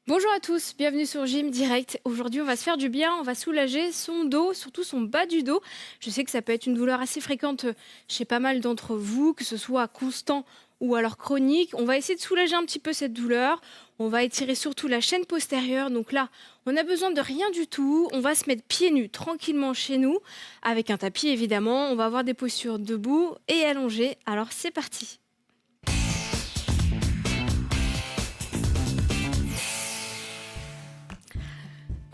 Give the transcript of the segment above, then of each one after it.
Bonjour à tous, bienvenue sur Gym Direct. Aujourd'hui, on va se faire du bien, on va soulager son dos, surtout son bas du dos. Je sais que ça peut être une douleur assez fréquente chez pas mal d'entre vous, que ce soit constant ou alors chronique. On va essayer de soulager un petit peu cette douleur. On va étirer surtout la chaîne postérieure. Donc là, on n'a besoin de rien du tout. On va se mettre pieds nus tranquillement chez nous, avec un tapis évidemment. On va avoir des postures debout et allongées. Alors c'est parti.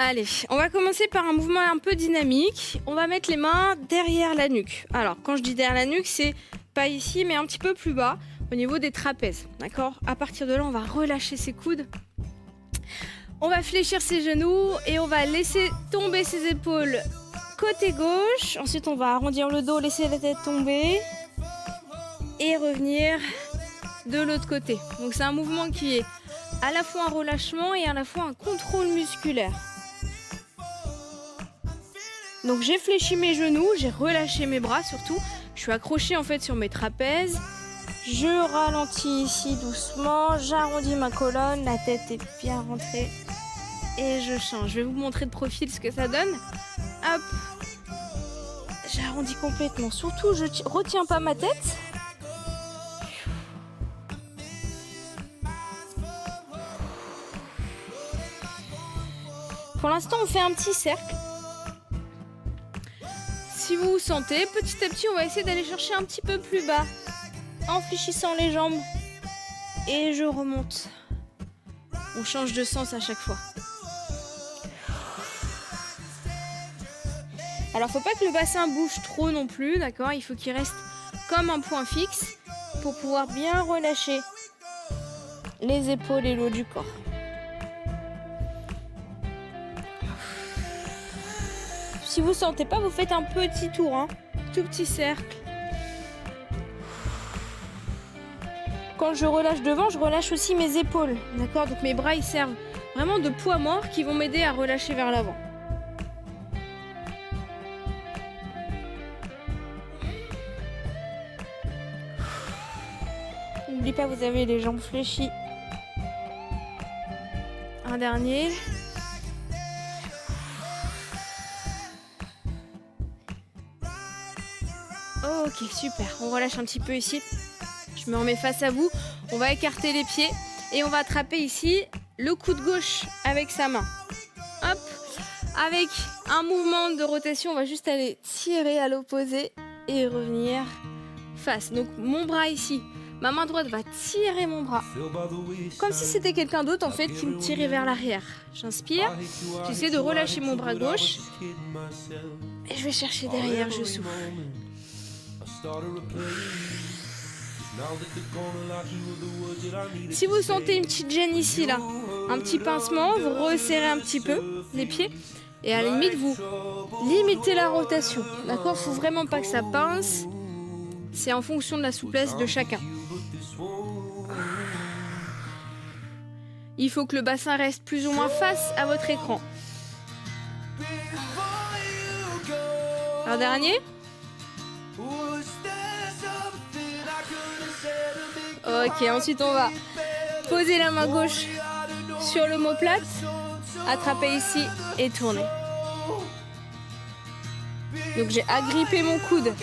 Allez, on va commencer par un mouvement un peu dynamique. On va mettre les mains derrière la nuque. Alors, quand je dis derrière la nuque, c'est pas ici, mais un petit peu plus bas, au niveau des trapèzes. D'accord ? À partir de là, on va relâcher ses coudes. On va fléchir ses genoux et on va laisser tomber ses épaules côté gauche. Ensuite, on va arrondir le dos, laisser la tête tomber et revenir de l'autre côté. Donc, c'est un mouvement qui est à la fois un relâchement et à la fois un contrôle musculaire. Donc j'ai fléchi mes genoux, j'ai relâché mes bras surtout. Je suis accrochée en fait sur mes trapèzes. Je ralentis ici doucement, j'arrondis ma colonne, la tête est bien rentrée. Et je change. Je vais vous montrer de profil ce que ça donne. Hop. J'arrondis complètement. Surtout, je retiens pas ma tête. Pour l'instant, on fait un petit cercle. Si vous vous sentez, petit à petit, on va essayer d'aller chercher un petit peu plus bas en fléchissant les jambes. Et je remonte. On change de sens à chaque fois. Alors, faut pas que le bassin bouge trop non plus, d'accord ? Il faut qu'il reste comme un point fixe pour pouvoir bien relâcher les épaules et le haut du corps. Si vous sentez pas, vous faites un petit tour, hein, tout petit cercle. Quand je relâche devant, je relâche aussi mes épaules, d'accord ? Donc mes bras, ils servent vraiment de poids mort qui vont m'aider à relâcher vers l'avant. N'oubliez pas, vous avez les jambes fléchies. Un dernier. Ok, super. On relâche un petit peu ici. Je me remets face à vous. On va écarter les pieds et on va attraper ici le coude gauche avec sa main. Hop. Avec un mouvement de rotation, on va juste aller tirer à l'opposé et revenir face. Donc mon bras ici, ma main droite va tirer mon bras. Comme si c'était quelqu'un d'autre en fait qui me tirait vers l'arrière. J'inspire. J'essaie de relâcher mon bras gauche. Et je vais chercher derrière, je souffle. Si vous sentez une petite gêne ici, là, un petit pincement, vous resserrez un petit peu les pieds et à la limite, vous limitez la rotation. D'accord ? Faut vraiment pas que ça pince. C'est en fonction de la souplesse de chacun. Il faut que le bassin reste plus ou moins face à votre écran. Un dernier. Ok, ensuite on va poser la main gauche sur l'omoplate, attraper ici et tourner. Donc j'ai agrippé mon coude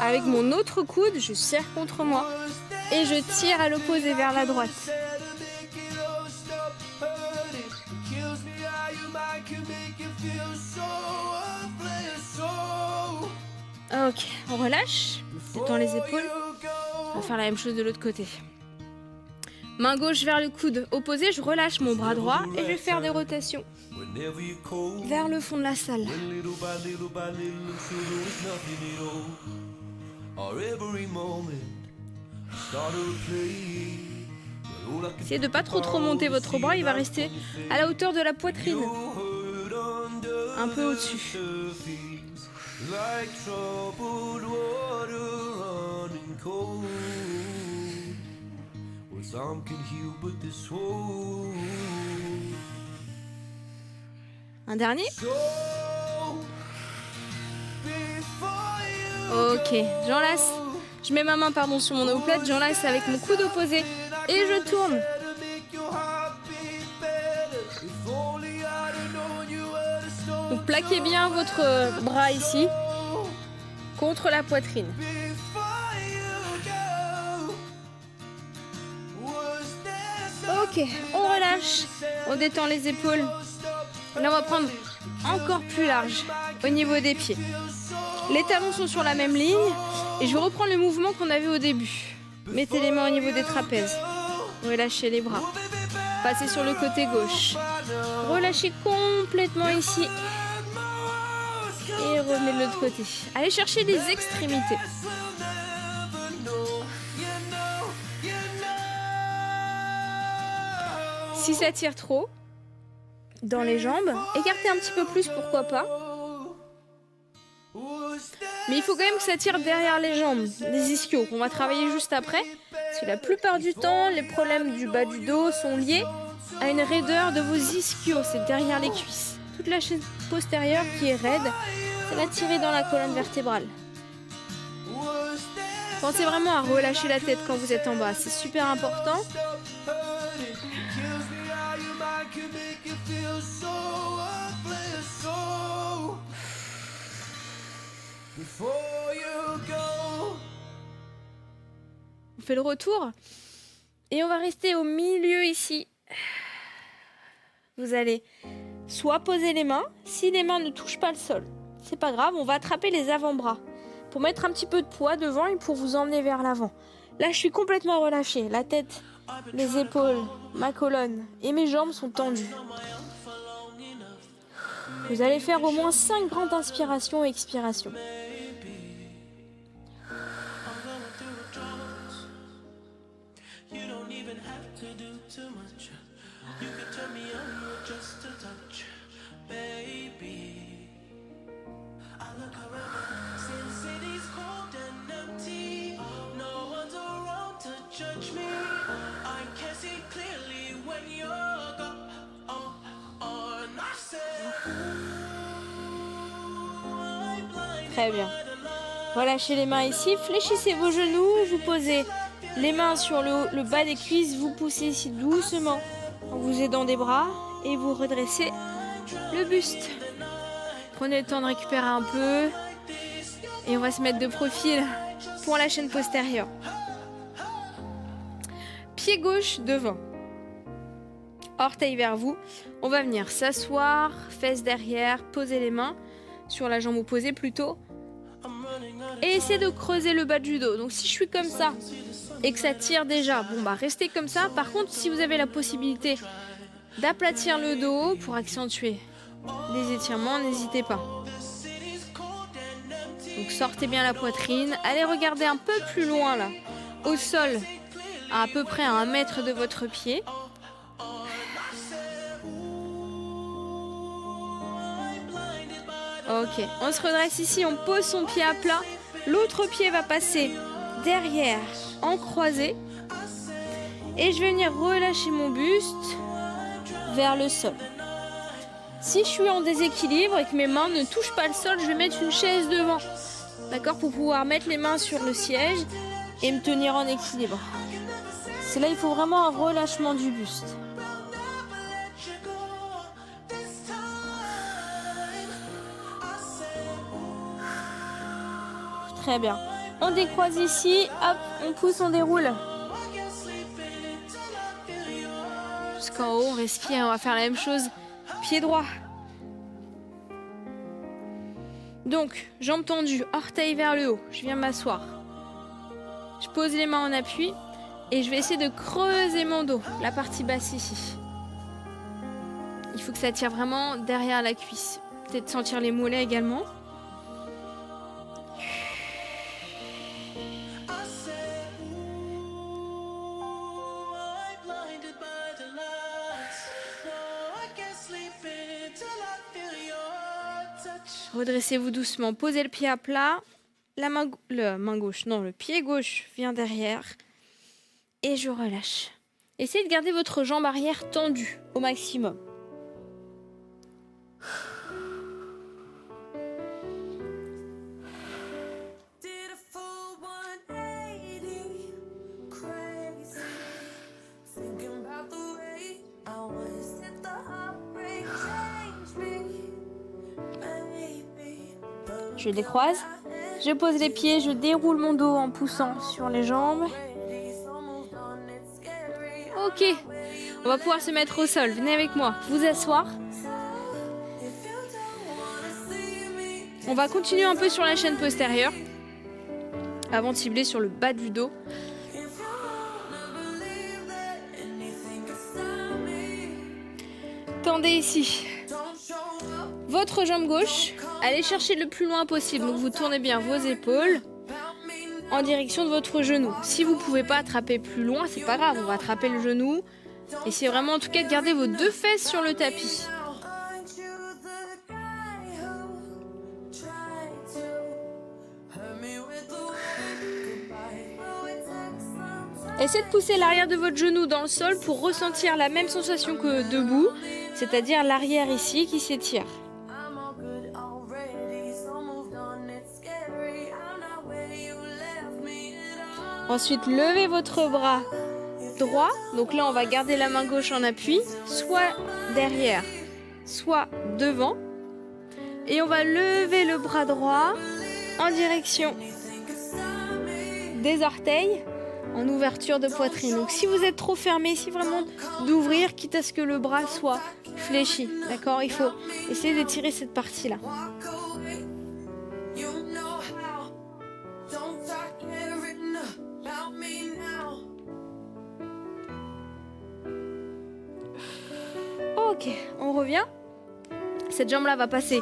avec mon autre coude, je serre contre moi et je tire à l'opposé vers la droite. Ok, on relâche, détend les épaules. On va faire la même chose de l'autre côté. Main gauche vers le coude opposé, je relâche mon bras droit et je vais faire des rotations vers le fond de la salle. Essayez de pas trop monter votre bras, il va rester à la hauteur de la poitrine. Un peu au-dessus. Un dernier. Ok, j'enlace. Je mets ma main sur mon omoplate, j'enlace avec mon coude opposé et je tourne. Donc plaquez bien votre bras ici contre la poitrine. Ok, on relâche, on détend les épaules. Là, on va prendre encore plus large au niveau des pieds. Les talons sont sur la même ligne et je vais reprendre le mouvement qu'on avait au début. Mettez les mains au niveau des trapèzes. Relâchez les bras. Passez sur le côté gauche. Relâchez complètement ici. Et revenez de l'autre côté. Allez chercher les extrémités. Si ça tire trop dans les jambes, écartez un petit peu plus, pourquoi pas. Mais il faut quand même que ça tire derrière les jambes, les ischios, qu'on va travailler juste après. Parce que la plupart du temps, les problèmes du bas du dos sont liés à une raideur de vos ischios, c'est derrière les cuisses. Toute la chaîne postérieure qui est raide, c'est la tirée dans la colonne vertébrale. Pensez vraiment à relâcher la tête quand vous êtes en bas, c'est super important. On fait le retour et on va rester au milieu ici. Vous allez soit poser les mains, si les mains ne touchent pas le sol, c'est pas grave, on va attraper les avant-bras pour mettre un petit peu de poids devant et pour vous emmener vers l'avant. Là, je suis complètement relâchée, la tête, les épaules, ma colonne et mes jambes sont tendues. Vous allez faire au moins 5 grandes inspirations et expirations. Très bien. Relâchez les mains ici, fléchissez vos genoux, vous posez les mains sur le bas des cuisses, vous poussez ici doucement en vous aidant des bras et vous redressez le buste. Prenez le temps de récupérer un peu et on va se mettre de profil pour la chaîne postérieure. Pied gauche devant, orteil vers vous. On va venir s'asseoir, fesses derrière, poser les mains sur la jambe opposée plutôt. Et essayer de creuser le bas du dos. Donc si je suis comme ça et que ça tire déjà, bon bah restez comme ça. Par contre, si vous avez la possibilité d'aplatir le dos pour accentuer les étirements, n'hésitez pas. Donc sortez bien la poitrine. Allez regarder un peu plus loin là, au sol, à peu près à 1 mètre de votre pied. Ok, on se redresse ici, on pose son pied à plat. L'autre pied va passer derrière en croisé. Et je vais venir relâcher mon buste vers le sol. Si je suis en déséquilibre et que mes mains ne touchent pas le sol, je vais mettre une chaise devant. D'accord, pour pouvoir mettre les mains sur le siège et me tenir en équilibre. C'est là, il faut vraiment un relâchement du buste. Très bien. On décroise ici, hop, on pousse, on déroule. Jusqu'en haut, on respire, on va faire la même chose. Pied droit. Donc, jambes tendues, orteils vers le haut. Je viens m'asseoir. Je pose les mains en appui et je vais essayer de creuser mon dos, la partie basse ici. Il faut que ça tire vraiment derrière la cuisse. Peut-être sentir les mollets également. Redressez-vous doucement, posez le pied à plat, le pied gauche vient derrière et je relâche. Essayez de garder votre jambe arrière tendue au maximum. je décroise. Je pose les pieds, je déroule mon dos en poussant sur les jambes. Ok, on va pouvoir se mettre au sol. Venez avec moi, vous asseoir. On va continuer un peu sur la chaîne postérieure avant de cibler sur le bas du dos. Tendez ici votre jambe gauche, allez chercher le plus loin possible. Donc vous tournez bien vos épaules en direction de votre genou. Si vous ne pouvez pas attraper plus loin, c'est pas grave, on va attraper le genou. Essayez vraiment en tout cas de garder vos deux fesses sur le tapis. Essayez de pousser l'arrière de votre genou dans le sol pour ressentir la même sensation que debout, c'est-à-dire l'arrière ici qui s'étire. Ensuite, levez votre bras droit. Donc là, on va garder la main gauche en appui, soit derrière, soit devant. Et on va lever le bras droit en direction des orteils, en ouverture de poitrine. Donc si vous êtes trop fermé, si vraiment d'ouvrir, quitte à ce que le bras soit fléchi. D'accord? Il faut essayer d'étirer cette partie-là. Ok, on revient. Cette jambe-là va passer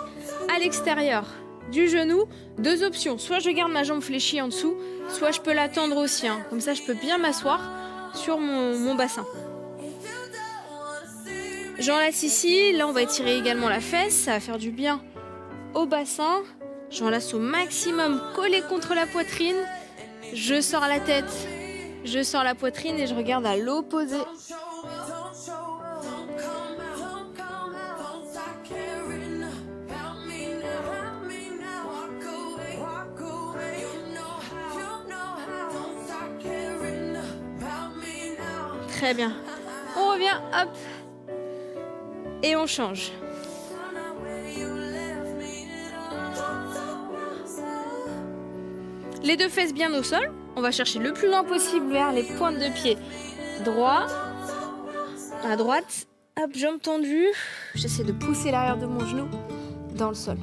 à l'extérieur du genou. Deux options, soit je garde ma jambe fléchie en dessous, soit je peux la tendre aussi. Comme ça, je peux bien m'asseoir sur mon bassin. J'enlace ici. Là, on va étirer également la fesse. Ça va faire du bien au bassin. J'enlace au maximum, collé contre la poitrine. Je sors la tête, je sors la poitrine et je regarde à l'opposé. Très bien. On revient, hop. Et on change. Les deux fesses bien au sol. On va chercher le plus loin possible vers les pointes de pied. Droit. À droite. Hop, jambe tendue. J'essaie de pousser l'arrière de mon genou dans le sol.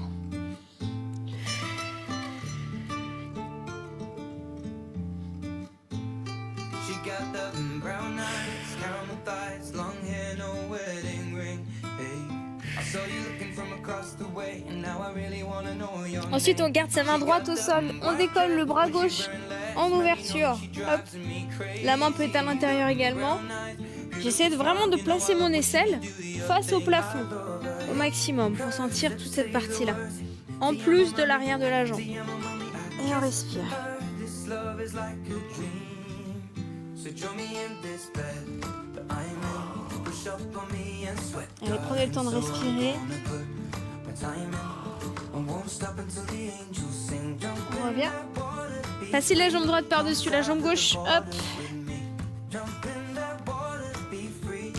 Ensuite, on garde sa main droite au sol. On décolle le bras gauche en ouverture. Hop. La main peut être à l'intérieur également. J'essaie vraiment de placer mon aisselle face au plafond au maximum pour sentir toute cette partie-là. En plus de l'arrière de la jambe. Et on respire. Allez, prenez le temps de respirer. On revient. Passez la jambe droite par-dessus la jambe gauche. Hop.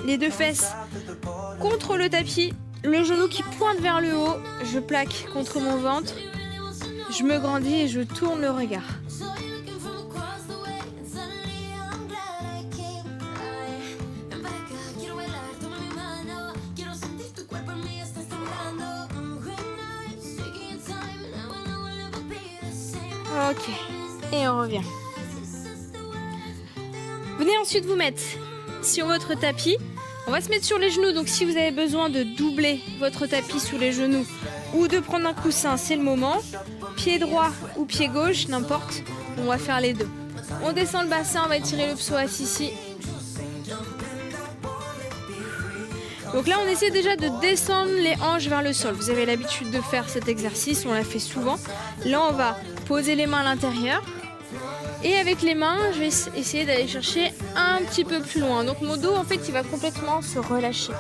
Les deux fesses contre le tapis. Le genou qui pointe vers le haut. Je plaque contre mon ventre. Je me grandis et je tourne le regard. Ok, et on revient. Venez ensuite vous mettre sur votre tapis. On va se mettre sur les genoux, donc si vous avez besoin de doubler votre tapis sous les genoux ou de prendre un coussin, c'est le moment. Pied droit ou pied gauche, n'importe, on va faire les deux. On descend le bassin, on va étirer le psoas ici. Donc là, on essaie déjà de descendre les hanches vers le sol. Vous avez l'habitude de faire cet exercice, on l'a fait souvent. Là, on va poser les mains à l'intérieur. Et avec les mains, je vais essayer d'aller chercher un petit peu plus loin. Donc mon dos, en fait, il va complètement se relâcher.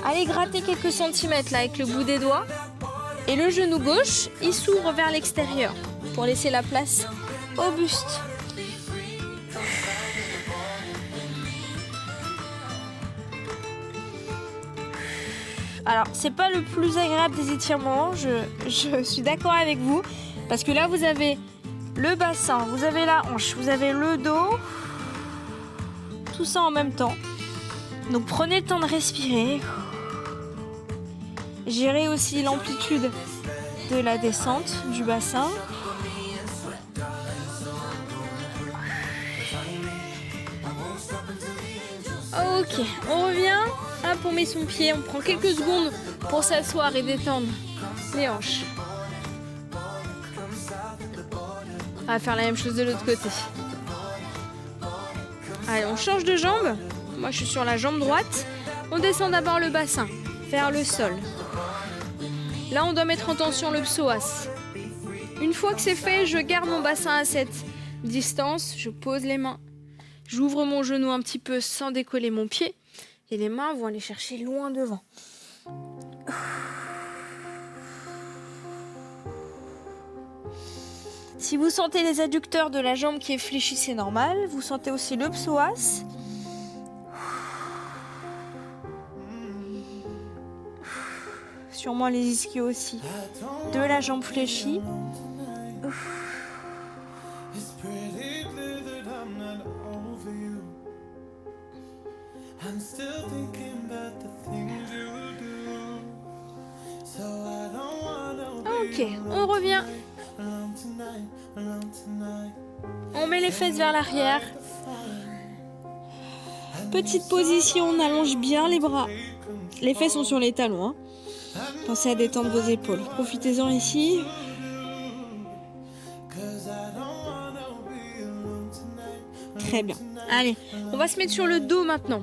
Allez gratter quelques centimètres là avec le bout des doigts. Et le genou gauche, il s'ouvre vers l'extérieur pour laisser la place au buste. Alors, c'est pas le plus agréable des étirements, je suis d'accord avec vous. Parce que là, vous avez le bassin, vous avez la hanche, vous avez le dos. Tout ça en même temps. Donc, prenez le temps de respirer. Gérez aussi l'amplitude de la descente du bassin. Ok, on revient. Hop, on met son pied, on prend quelques secondes pour s'asseoir et détendre les hanches. On va faire la même chose de l'autre côté. Allez, on change de jambe. Moi, je suis sur la jambe droite. On descend d'abord le bassin vers le sol. Là, on doit mettre en tension le psoas. Une fois que c'est fait, je garde mon bassin à cette distance. Je pose les mains. J'ouvre mon genou un petit peu sans décoller mon pied. Et les mains vont aller chercher loin devant. Si vous sentez les adducteurs de la jambe qui est fléchie, c'est normal. Vous sentez aussi le psoas. Sûrement les ischios aussi. De la jambe fléchie. Ok, on revient. On met les fesses vers l'arrière. Petite position, on allonge bien les bras. Les fesses sont sur les talons. Hein. Pensez à détendre vos épaules. Profitez-en ici. Très bien. Allez, on va se mettre sur le dos maintenant.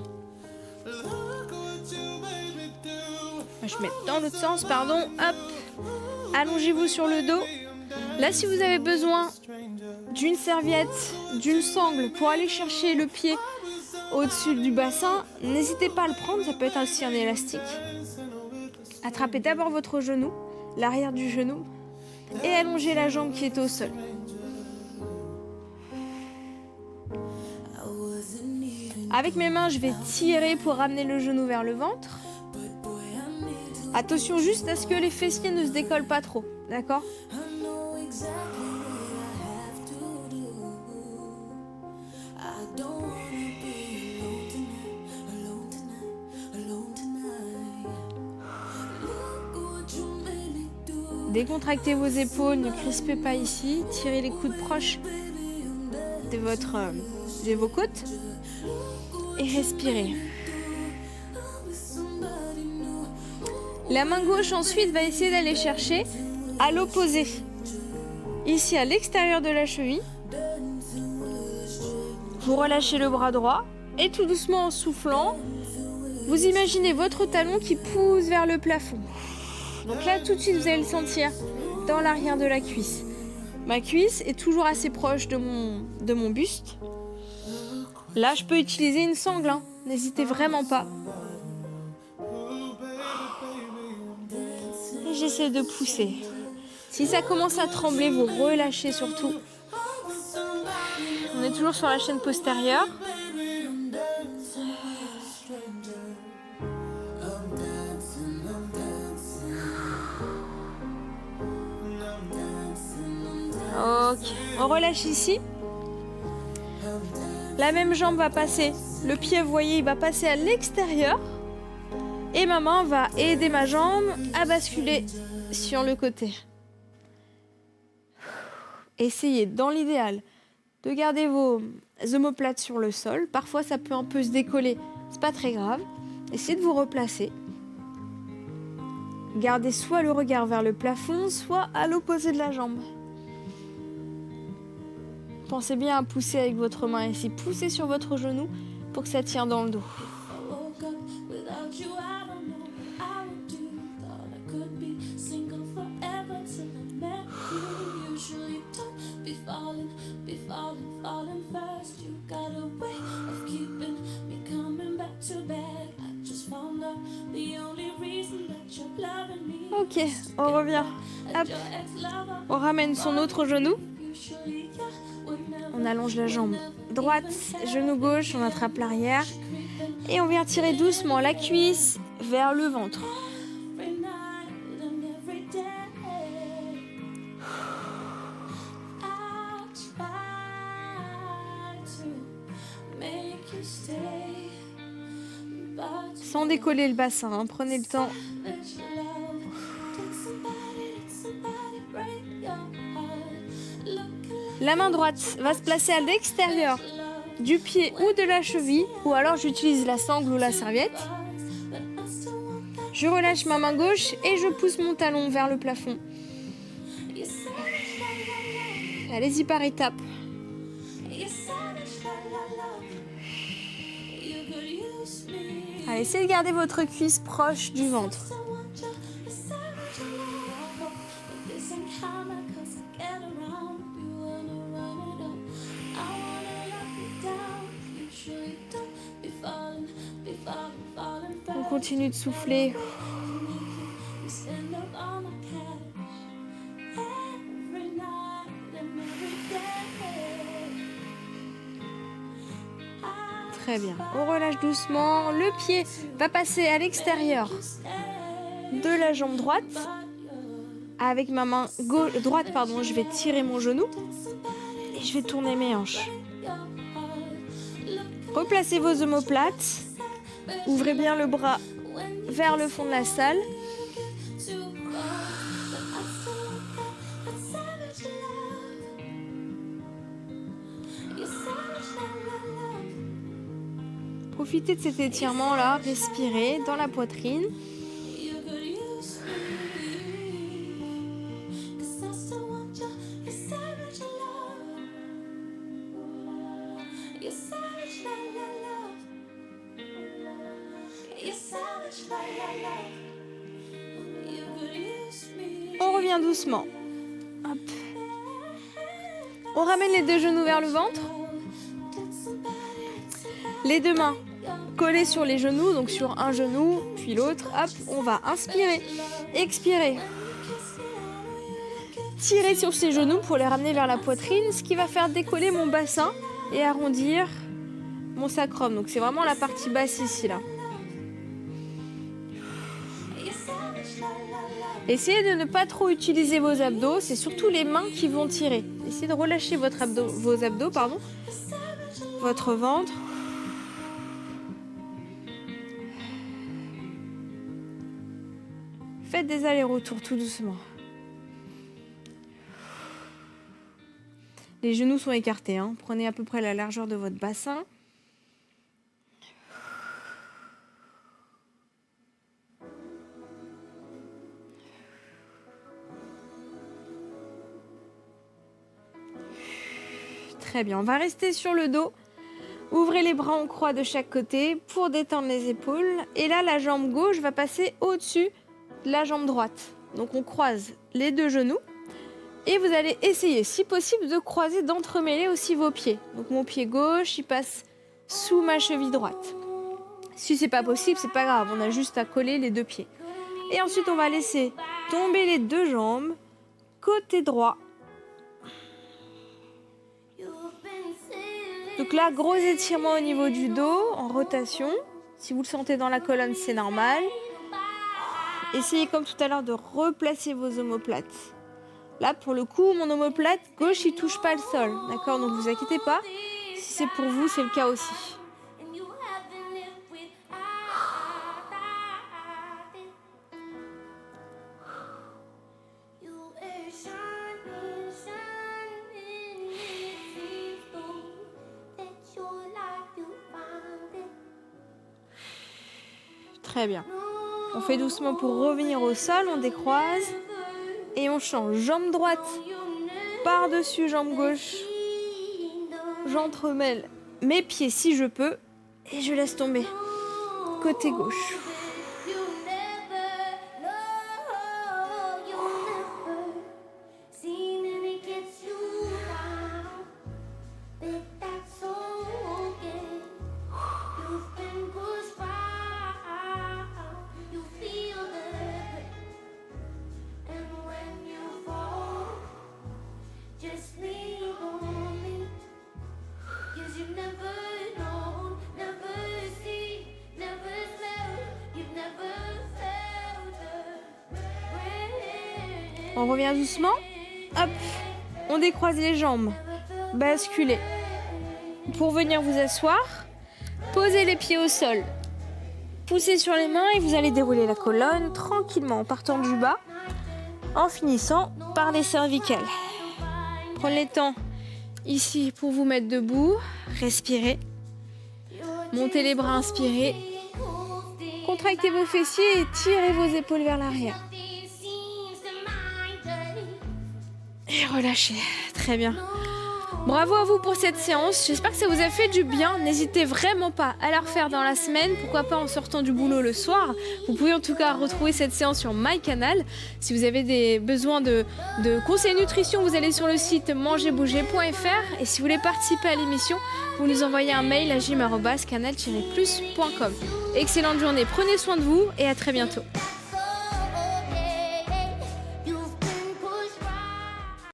Je vais mettre dans l'autre sens, pardon. Hop. Allongez-vous sur le dos. Là, si vous avez besoin d'une serviette, d'une sangle pour aller chercher le pied au-dessus du bassin, n'hésitez pas à le prendre. Ça peut être aussi un élastique. Attrapez d'abord votre genou, l'arrière du genou, et allongez la jambe qui est au sol. Avec mes mains, je vais tirer pour ramener le genou vers le ventre. Attention juste à ce que les fessiers ne se décollent pas trop, d'accord ? Décontractez vos épaules, ne crispez pas ici. Tirez les coudes proches de vos côtes et respirez. La main gauche ensuite va essayer d'aller chercher à l'opposé. Ici à l'extérieur de la cheville. Vous relâchez le bras droit et tout doucement en soufflant, vous imaginez votre talon qui pousse vers le plafond. Donc là tout de suite vous allez le sentir dans l'arrière de la cuisse. Ma cuisse est toujours assez proche de mon buste. Là je peux utiliser une sangle, hein. N'hésitez vraiment pas. Et j'essaie de pousser. Si ça commence à trembler, vous relâchez surtout. On est toujours sur la chaîne postérieure. Ok, on relâche ici. La même jambe va passer, le pied, vous voyez, il va passer à l'extérieur. Et ma main va aider ma jambe à basculer sur le côté. Essayez, dans l'idéal, de garder vos omoplates sur le sol. Parfois, ça peut un peu se décoller, c'est pas très grave. Essayez de vous replacer. Gardez soit le regard vers le plafond, soit à l'opposé de la jambe. Pensez bien à pousser avec votre main ici. Poussez sur votre genou pour que ça tire dans le dos. Ok, on revient. Hop. On ramène son autre genou. On allonge la jambe droite, genou gauche, on attrape l'arrière. Et on vient tirer doucement la cuisse vers le ventre. sans décoller le bassin, hein. Prenez le temps. La main droite va se placer à l'extérieur du pied ou de la cheville, ou alors j'utilise la sangle ou la serviette. Je relâche ma main gauche et je pousse mon talon vers le plafond. Allez-y par étapes. Allez, essayez de garder votre cuisse proche du ventre. On continue de souffler. Très bien. On relâche doucement. Le pied va passer à l'extérieur de la jambe droite. Avec ma main droite, je vais tirer mon genou et je vais tourner mes hanches. Replacez vos omoplates. Ouvrez bien le bras vers le fond de la salle. Profitez de cet étirement-là, respirez dans la poitrine. On revient doucement. Hop. On ramène les deux genoux vers le ventre. Les deux mains collées sur les genoux, donc sur un genou, puis l'autre. Hop, on va inspirer, expirer. Tirer sur ces genoux pour les ramener vers la poitrine, ce qui va faire décoller mon bassin et arrondir mon sacrum. Donc c'est vraiment la partie basse ici, là. Essayez de ne pas trop utiliser vos abdos, c'est surtout les mains qui vont tirer. Essayez de relâcher vos abdos, votre ventre. Faites des allers-retours tout doucement. Les genoux sont écartés, hein. Prenez à peu près la largeur de votre bassin. Très bien, on va rester sur le dos. Ouvrez les bras en croix de chaque côté pour détendre les épaules. Et là, la jambe gauche va passer au-dessus de la jambe droite. Donc on croise les deux genoux. Et vous allez essayer, si possible, de croiser, d'entremêler aussi vos pieds. Donc mon pied gauche, il passe sous ma cheville droite. Si c'est pas possible, c'est pas grave, on a juste à coller les deux pieds. Et ensuite, on va laisser tomber les deux jambes, côté droit. Donc là, gros étirement au niveau du dos, en rotation. Si vous le sentez dans la colonne, c'est normal. Essayez comme tout à l'heure de replacer vos omoplates. Là, pour le coup, mon omoplate gauche, il touche pas le sol. D'accord? Donc, vous inquiétez pas. Si c'est pour vous, c'est le cas aussi. Très bien. On fait doucement pour revenir au sol. On décroise. Et on change. Jambe droite par-dessus jambe gauche. J'entremêle mes pieds si je peux. Et je laisse tomber. Côté gauche. On revient doucement. Hop, on décroise les jambes. Basculez. Pour venir vous asseoir, posez les pieds au sol. poussez sur les mains et vous allez dérouler la colonne tranquillement en partant du bas, en finissant par les cervicales. Prenez le temps ici pour vous mettre debout, respirez, montez les bras, inspirez, contractez vos fessiers et tirez vos épaules vers l'arrière. Et relâchez, très bien. Bravo à vous pour cette séance, j'espère que ça vous a fait du bien. N'hésitez vraiment pas à la refaire dans la semaine, pourquoi pas en sortant du boulot le soir. Vous pouvez en tout cas retrouver cette séance sur MyCanal. Si vous avez des besoins de conseils nutrition, vous allez sur le site mangerbouger.fr et si vous voulez participer à l'émission, vous nous envoyez un mail à gym@canal-plus.com. Excellente journée, prenez soin de vous et à très bientôt.